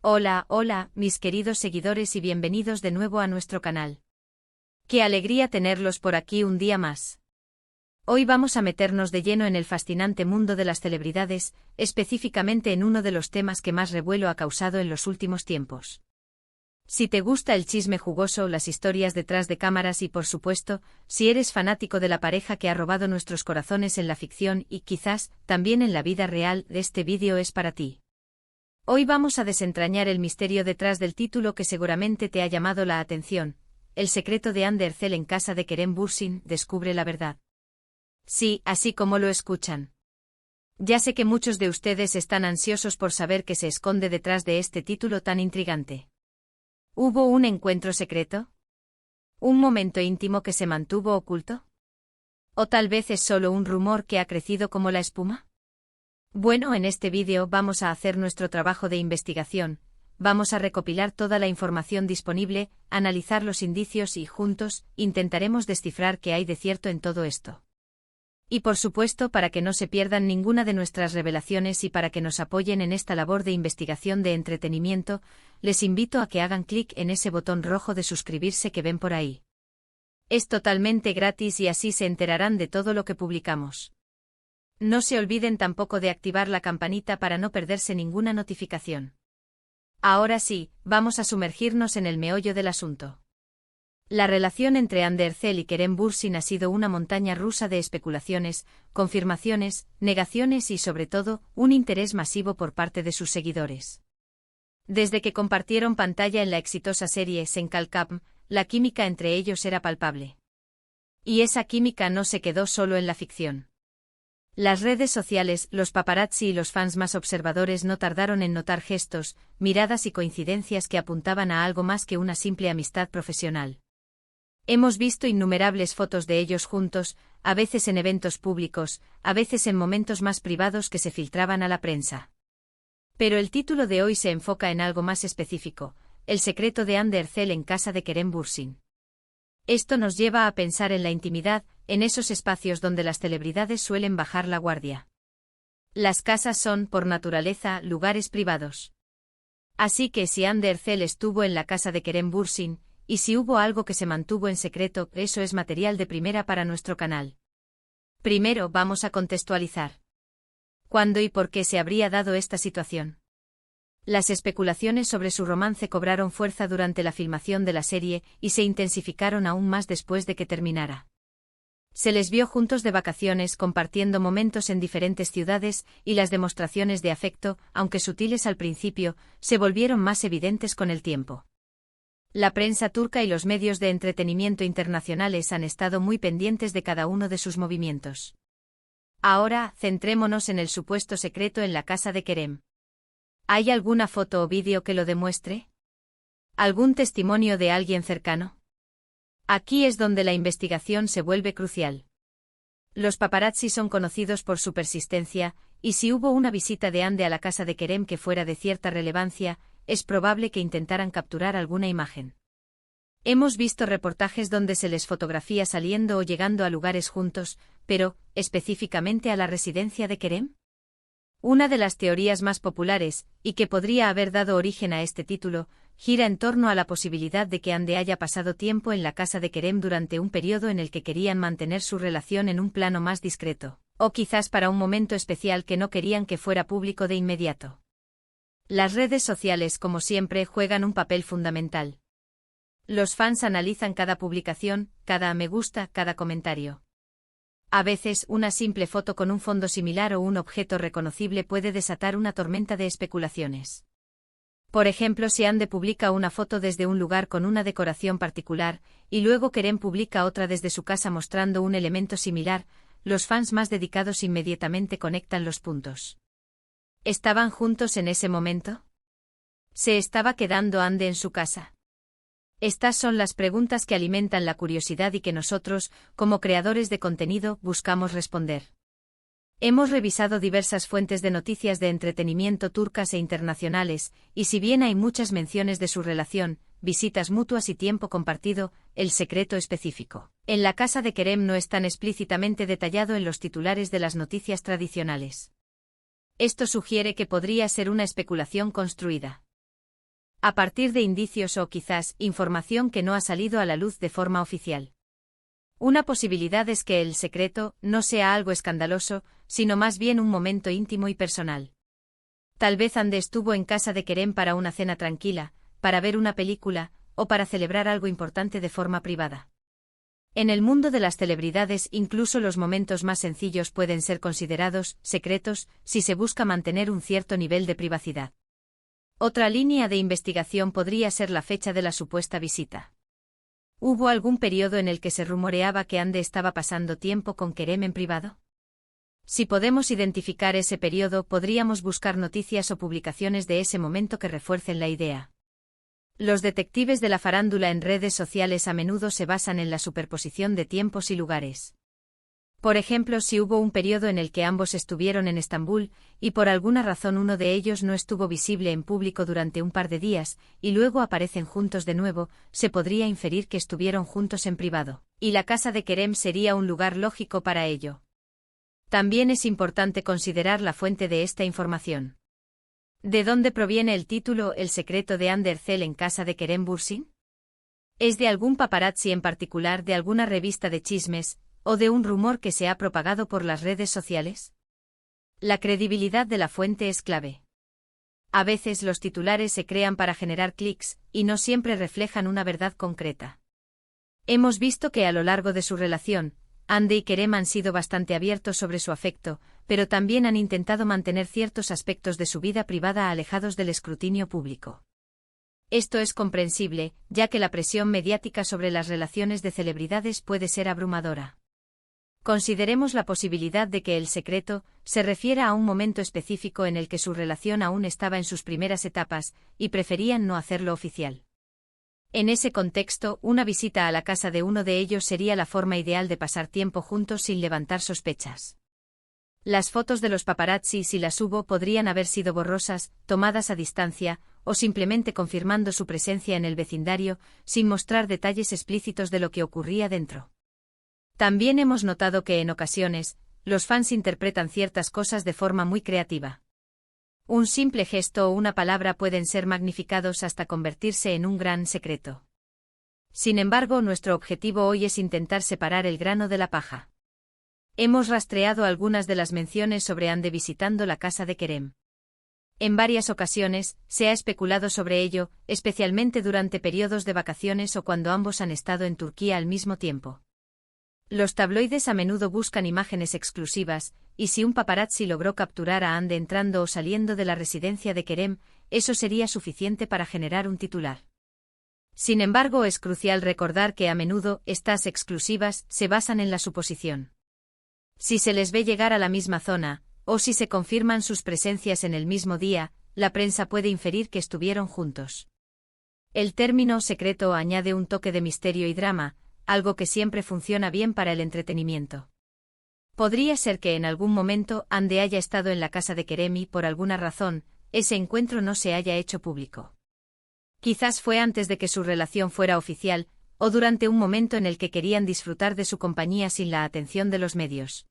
Hola, hola, mis queridos seguidores y bienvenidos de nuevo a nuestro canal. Qué alegría tenerlos por aquí un día más. Hoy vamos a meternos de lleno en el fascinante mundo de las celebridades, específicamente en uno de los temas que más revuelo ha causado en los últimos tiempos. Si te gusta el chisme jugoso, las historias detrás de cámaras y por supuesto, si eres fanático de la pareja que ha robado nuestros corazones en la ficción y quizás también en la vida real, este vídeo es para ti. Hoy vamos a desentrañar el misterio detrás del título que seguramente te ha llamado la atención. El secreto de Anne Derzel en casa de Kerem Bürsin descubre la verdad. Sí, así como lo escuchan. Ya sé que muchos de ustedes están ansiosos por saber qué se esconde detrás de este título tan intrigante. ¿Hubo un encuentro secreto? ¿Un momento íntimo que se mantuvo oculto? ¿O tal vez es solo un rumor que ha crecido como la espuma? Bueno, en este vídeo vamos a hacer nuestro trabajo de investigación, vamos a recopilar toda la información disponible, analizar los indicios y juntos intentaremos descifrar qué hay de cierto en todo esto. Y por supuesto, para que no se pierdan ninguna de nuestras revelaciones y para que nos apoyen en esta labor de investigación de entretenimiento, les invito a que hagan clic en ese botón rojo de suscribirse que ven por ahí. Es totalmente gratis y así se enterarán de todo lo que publicamos. No se olviden tampoco de activar la campanita para no perderse ninguna notificación. Ahora sí, vamos a sumergirnos en el meollo del asunto. La relación entre Anne Derzel y Kerem Bürsin ha sido una montaña rusa de especulaciones, confirmaciones, negaciones y sobre todo, un interés masivo por parte de sus seguidores. Desde que compartieron pantalla en la exitosa serie Senkalkam, la química entre ellos era palpable. Y esa química no se quedó solo en la ficción. Las redes sociales, los paparazzi y los fans más observadores no tardaron en notar gestos, miradas y coincidencias que apuntaban a algo más que una simple amistad profesional. Hemos visto innumerables fotos de ellos juntos, a veces en eventos públicos, a veces en momentos más privados que se filtraban a la prensa. Pero el título de hoy se enfoca en algo más específico, el secreto de Anne Derzel en casa de Kerem Bürsin. Esto nos lleva a pensar en la intimidad, en esos espacios donde las celebridades suelen bajar la guardia. Las casas son, por naturaleza, lugares privados. Así que si Anne Derzel estuvo en la casa de Kerem Bürsin, y si hubo algo que se mantuvo en secreto, eso es material de primera para nuestro canal. Primero vamos a contextualizar. ¿Cuándo y por qué se habría dado esta situación? Las especulaciones sobre su romance cobraron fuerza durante la filmación de la serie y se intensificaron aún más después de que terminara. Se les vio juntos de vacaciones compartiendo momentos en diferentes ciudades y las demostraciones de afecto, aunque sutiles al principio, se volvieron más evidentes con el tiempo. La prensa turca y los medios de entretenimiento internacionales han estado muy pendientes de cada uno de sus movimientos. Ahora, centrémonos en el supuesto secreto en la casa de Kerem. ¿Hay alguna foto o vídeo que lo demuestre? ¿Algún testimonio de alguien cercano? Aquí es donde la investigación se vuelve crucial. Los paparazzi son conocidos por su persistencia, y si hubo una visita de Anne a la casa de Kerem que fuera de cierta relevancia, es probable que intentaran capturar alguna imagen. Hemos visto reportajes donde se les fotografía saliendo o llegando a lugares juntos, pero, ¿específicamente a la residencia de Kerem? Una de las teorías más populares, y que podría haber dado origen a este título, gira en torno a la posibilidad de que Anne haya pasado tiempo en la casa de Kerem durante un periodo en el que querían mantener su relación en un plano más discreto, o quizás para un momento especial que no querían que fuera público de inmediato. Las redes sociales, como siempre, juegan un papel fundamental. Los fans analizan cada publicación, cada me gusta, cada comentario. A veces, una simple foto con un fondo similar o un objeto reconocible puede desatar una tormenta de especulaciones. Por ejemplo, si Anne publica una foto desde un lugar con una decoración particular, y luego Kerem publica otra desde su casa mostrando un elemento similar, los fans más dedicados inmediatamente conectan los puntos. ¿Estaban juntos en ese momento? ¿Se estaba quedando Anne en su casa? Estas son las preguntas que alimentan la curiosidad y que nosotros, como creadores de contenido, buscamos responder. Hemos revisado diversas fuentes de noticias de entretenimiento turcas e internacionales, y si bien hay muchas menciones de su relación, visitas mutuas y tiempo compartido, el secreto específico en la casa de Kerem no es tan explícitamente detallado en los titulares de las noticias tradicionales. Esto sugiere que podría ser una especulación construida. a partir de indicios o quizás información que no ha salido a la luz de forma oficial. Una posibilidad es que el secreto no sea algo escandaloso, sino más bien un momento íntimo y personal. Tal vez Ande estuvo en casa de Kerem para una cena tranquila, para ver una película, o para celebrar algo importante de forma privada. En el mundo de las celebridades, incluso los momentos más sencillos pueden ser considerados secretos si se busca mantener un cierto nivel de privacidad. Otra línea de investigación podría ser la fecha de la supuesta visita. ¿Hubo algún periodo en el que se rumoreaba que Ande estaba pasando tiempo con Kerem en privado? Si podemos identificar ese periodo, podríamos buscar noticias o publicaciones de ese momento que refuercen la idea. Los detectives de la farándula en redes sociales a menudo se basan en la superposición de tiempos y lugares. Por ejemplo, si hubo un periodo en el que ambos estuvieron en Estambul, y por alguna razón uno de ellos no estuvo visible en público durante un par de días, y luego aparecen juntos de nuevo, se podría inferir que estuvieron juntos en privado, y la casa de Kerem sería un lugar lógico para ello. También es importante considerar la fuente de esta información. ¿De dónde proviene el título El secreto de Hande Erçel en casa de Kerem Bürsin? ¿Es de algún paparazzi en particular, de alguna revista de chismes, o de un rumor que se ha propagado por las redes sociales? La credibilidad de la fuente es clave. A veces los titulares se crean para generar clics, y no siempre reflejan una verdad concreta. Hemos visto que a lo largo de su relación, Hande y Kerem han sido bastante abiertos sobre su afecto, pero también han intentado mantener ciertos aspectos de su vida privada alejados del escrutinio público. Esto es comprensible, ya que la presión mediática sobre las relaciones de celebridades puede ser abrumadora. Consideremos la posibilidad de que el secreto se refiera a un momento específico en el que su relación aún estaba en sus primeras etapas, y preferían no hacerlo oficial. En ese contexto, una visita a la casa de uno de ellos sería la forma ideal de pasar tiempo juntos sin levantar sospechas. Las fotos de los paparazzi, si las hubo, podrían haber sido borrosas, tomadas a distancia, o simplemente confirmando su presencia en el vecindario, sin mostrar detalles explícitos de lo que ocurría dentro. También hemos notado que en ocasiones, los fans interpretan ciertas cosas de forma muy creativa. Un simple gesto o una palabra pueden ser magnificados hasta convertirse en un gran secreto. Sin embargo, nuestro objetivo hoy es intentar separar el grano de la paja. Hemos rastreado algunas de las menciones sobre Hande visitando la casa de Kerem. En varias ocasiones, se ha especulado sobre ello, especialmente durante periodos de vacaciones o cuando ambos han estado en Turquía al mismo tiempo. Los tabloides a menudo buscan imágenes exclusivas, y si un paparazzi logró capturar a Hande entrando o saliendo de la residencia de Kerem, eso sería suficiente para generar un titular. Sin embargo, es crucial recordar que a menudo estas exclusivas se basan en la suposición. Si se les ve llegar a la misma zona, o si se confirman sus presencias en el mismo día, la prensa puede inferir que estuvieron juntos. El término secreto añade un toque de misterio y drama, algo que siempre funciona bien para el entretenimiento. Podría ser que en algún momento Hande haya estado en la casa de Kerem y, por alguna razón, ese encuentro no se haya hecho público. Quizás fue antes de que su relación fuera oficial, o durante un momento en el que querían disfrutar de su compañía sin la atención de los medios.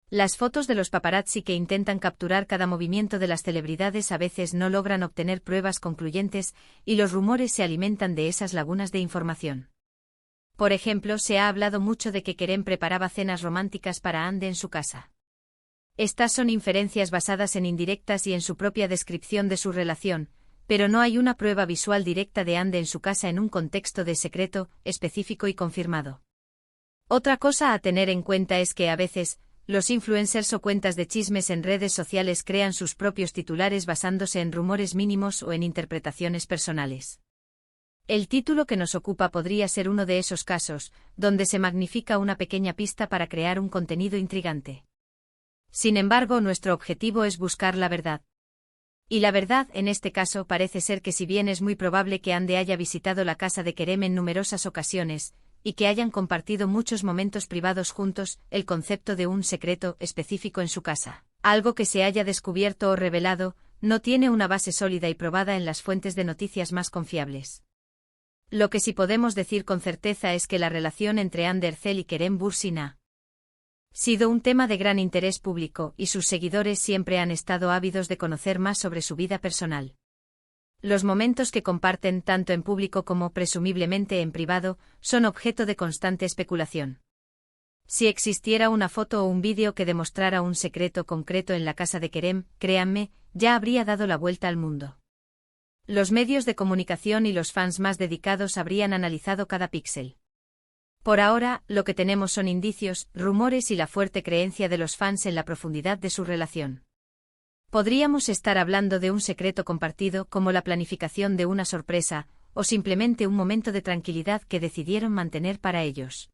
Las fotos de los paparazzi que intentan capturar cada movimiento de las celebridades a veces no logran obtener pruebas concluyentes, y los rumores se alimentan de esas lagunas de información. Por ejemplo, se ha hablado mucho de que Kerem preparaba cenas románticas para Hande en su casa. Estas son inferencias basadas en indirectas y en su propia descripción de su relación, pero no hay una prueba visual directa de Hande en su casa en un contexto de secreto, específico y confirmado. Otra cosa a tener en cuenta es que a veces, los influencers o cuentas de chismes en redes sociales crean sus propios titulares basándose en rumores mínimos o en interpretaciones personales. El título que nos ocupa podría ser uno de esos casos, donde se magnifica una pequeña pista para crear un contenido intrigante. Sin embargo, nuestro objetivo es buscar la verdad. Y la verdad, en este caso, parece ser que si bien es muy probable que Hande haya visitado la casa de Kerem en numerosas ocasiones, y que hayan compartido muchos momentos privados juntos, el concepto de un secreto específico en su casa, algo que se haya descubierto o revelado, no tiene una base sólida y probada en las fuentes de noticias más confiables. Lo que sí podemos decir con certeza es que la relación entre Hande Erçel y Kerem Bürsin ha sido un tema de gran interés público y sus seguidores siempre han estado ávidos de conocer más sobre su vida personal. Los momentos que comparten tanto en público como presumiblemente en privado son objeto de constante especulación. Si existiera una foto o un vídeo que demostrara un secreto concreto en la casa de Kerem, créanme, ya habría dado la vuelta al mundo. Los medios de comunicación y los fans más dedicados habrían analizado cada píxel. Por ahora, lo que tenemos son indicios, rumores y la fuerte creencia de los fans en la profundidad de su relación. Podríamos estar hablando de un secreto compartido como la planificación de una sorpresa, o simplemente un momento de tranquilidad que decidieron mantener para ellos.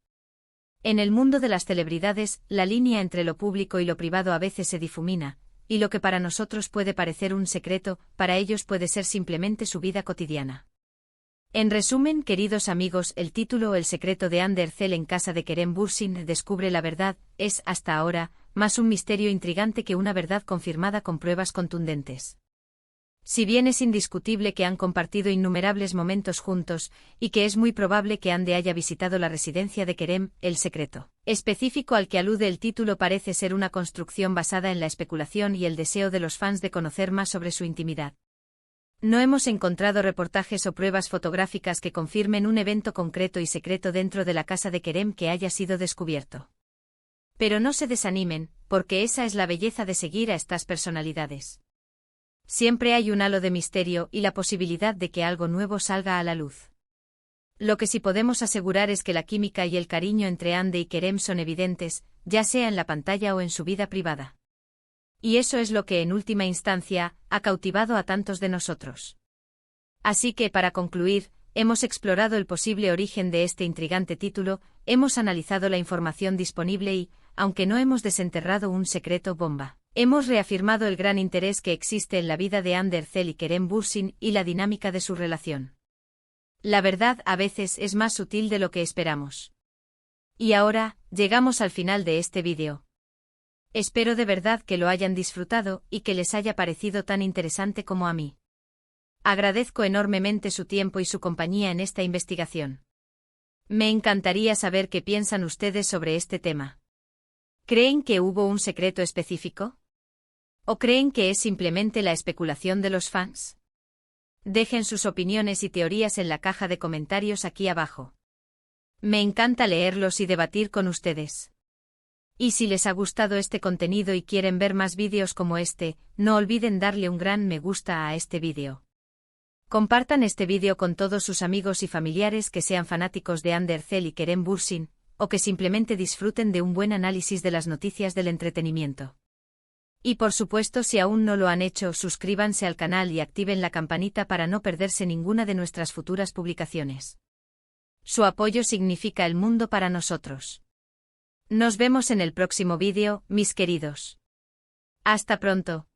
En el mundo de las celebridades, la línea entre lo público y lo privado a veces se difumina, y lo que para nosotros puede parecer un secreto, para ellos puede ser simplemente su vida cotidiana. En resumen, queridos amigos, el título El secreto de Hande Erçel en casa de Kerem Bürsin descubre la verdad, es, hasta ahora, más un misterio intrigante que una verdad confirmada con pruebas contundentes. Si bien es indiscutible que han compartido innumerables momentos juntos, y que es muy probable que Hande haya visitado la residencia de Kerem, el secreto específico al que alude el título parece ser una construcción basada en la especulación y el deseo de los fans de conocer más sobre su intimidad. No hemos encontrado reportajes o pruebas fotográficas que confirmen un evento concreto y secreto dentro de la casa de Kerem que haya sido descubierto. Pero no se desanimen, porque esa es la belleza de seguir a estas personalidades. Siempre hay un halo de misterio y la posibilidad de que algo nuevo salga a la luz. Lo que sí podemos asegurar es que la química y el cariño entre Hande y Kerem son evidentes, ya sea en la pantalla o en su vida privada. Y eso es lo que en última instancia ha cautivado a tantos de nosotros. Así que, para concluir, hemos explorado el posible origen de este intrigante título, hemos analizado la información disponible y, aunque no hemos desenterrado un secreto bomba, hemos reafirmado el gran interés que existe en la vida de Hande Erçel y Kerem Bürsin y la dinámica de su relación. La verdad a veces es más sutil de lo que esperamos. Y ahora, llegamos al final de este vídeo. Espero de verdad que lo hayan disfrutado y que les haya parecido tan interesante como a mí. Agradezco enormemente su tiempo y su compañía en esta investigación. Me encantaría saber qué piensan ustedes sobre este tema. ¿Creen que hubo un secreto específico? ¿O creen que es simplemente la especulación de los fans? Dejen sus opiniones y teorías en la caja de comentarios aquí abajo. Me encanta leerlos y debatir con ustedes. Y si les ha gustado este contenido y quieren ver más vídeos como este, no olviden darle un gran me gusta a este vídeo. Compartan este vídeo con todos sus amigos y familiares que sean fanáticos de Hande Erçel y Kerem Bürsin, o que simplemente disfruten de un buen análisis de las noticias del entretenimiento. Y por supuesto, si aún no lo han hecho, suscríbanse al canal y activen la campanita para no perderse ninguna de nuestras futuras publicaciones. Su apoyo significa el mundo para nosotros. Nos vemos en el próximo vídeo, mis queridos. Hasta pronto.